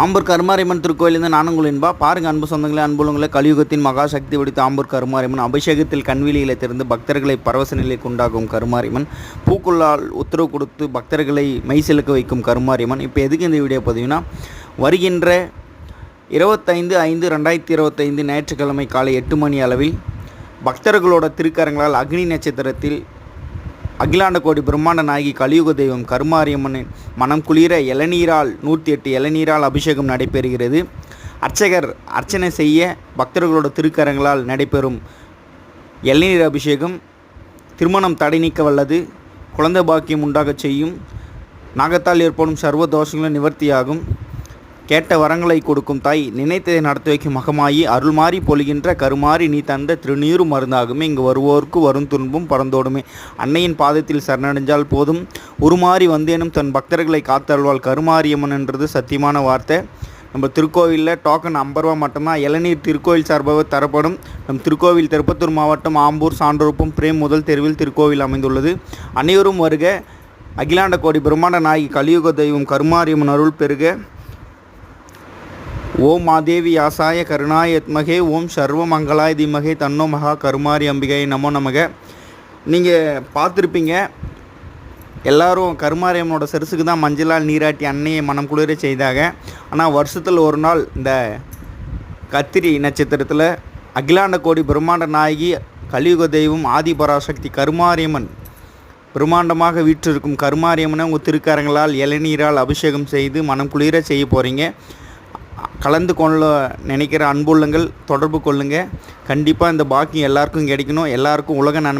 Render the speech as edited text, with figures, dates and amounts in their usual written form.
ஆம்பூர் கருமாரியம்மன் திருக்கோயிலிருந்து நானுங்கள் என்பா பாருங்கள் அன்பு சொந்தங்களே அன்புள்ளங்களே கலியுகத்தின் மகாசக்தி வெடித்த ஆம்பூர் கருமாரியம்மன் அபிஷேகத்தில் கண்வெளியில் திறந்து பக்தர்களை பரவச நிலைக்கு உண்டாகும் கருமாரியம்மன் பூக்குள்ளால் உத்தரவு கொடுத்து பக்தர்களை மெய்சிலுக்க வைக்கும் கருமாரியம்மன். இப்போ எதுக்கு இந்த வீடியோ பதிவுனா, வருகின்ற 25/5/2025 ஞாயிற்றுக்கிழமை காலை 8 மணி அளவில் பக்தர்களோட திருக்கரங்களால் அக்னி நட்சத்திரத்தில் அகிலாண்ட கோடி பிரம்மாண்ட நாயகி கலியுக தெய்வம் கருமாரியம்மனின் மனம் குளிர 108 இளநீரால் அபிஷேகம் நடைபெறுகிறது. அர்ச்சகர் அர்ச்சனை செய்ய பக்தர்களோட திருக்கரங்களால் நடைபெறும் இளநீர் அபிஷேகம் திருமணம் தடை நீக்க வல்லது, குழந்தை பாக்கியம் உண்டாகச் செய்யும், நாகத்தால் ஏற்படும் சர்வ தோஷங்களும் நிவர்த்தியாகும், கேட்ட வரங்களை கொடுக்கும் தாய், நினைத்ததை நடத்தி வைக்கும் மகமாயி, அருள்மாறி பொழிகின்ற கருமாறி நீ தந்த திருநீரு மருந்தாகுமே. இங்கு வருவோருக்கு வரும் துன்பம் பறந்தோடுமே. அன்னையின் பாதத்தில் சரணடைஞ்சால் போதும், உருமாறி வந்தேனும் தன் பக்தர்களை காத்தருள்வாள் கருமாரியம்மன்ன்றது சத்தியமான வார்த்தை. நம்ம திருக்கோவிலில் டோக்கன் 50 ரூபா மட்டும்தான். இளநீர் திருக்கோவில் சார்பாக தரப்படும். நம் திருக்கோவில் திருப்பத்தூர் மாவட்டம் ஆம்பூர் சான்றோர்ப்பும் பிரேம் முதல் தெருவில் திருக்கோவில் அமைந்துள்ளது. அனைவரும் வருக. அகிலாண்ட கோடி பிரம்மாண்ட நாயகி கலியுக தெய்வம் கருமாரியம்மன் அருள் பெருக. ஓம் மாதேவி ஆசாய கருணாயத்மகே ஓம் சர்வ மங்களாய் தீமகே தன்னோ மகா கருமாரி அம்பிகை நமோ நமக. நீங்கள் பார்த்துருப்பீங்க, எல்லோரும் கருமாரியம்மனோட செருசுக்கு தான் மஞ்சளால் நீராட்டி அன்னையை மனம் குளிர செய்தாங்க. ஆனால் வருஷத்தில் ஒரு நாள் இந்த கத்திரி நட்சத்திரத்தில் அகிலாண்ட கோடி பிரம்மாண்ட நாயகி கலியுக தெய்வம் ஆதிபராசக்தி கருமாரியம்மன் பிரம்மாண்டமாக வீற்றிருக்கும் கருமாரியம்மனை உங்கள் திருக்கரங்களால் இளநீரால் அபிஷேகம் செய்து மனம் குளிர செய்ய போகிறீங்க. கலந்து கொள்ள நினைக்கிற அன்புள்ளங்கள் தொடர்பு கொள்ளுங்கள். கண்டிப்பாக இந்த பாக்கியம் எல்லாருக்கும் கிடைக்கணும். எல்லாருக்கும் உலக நன்மை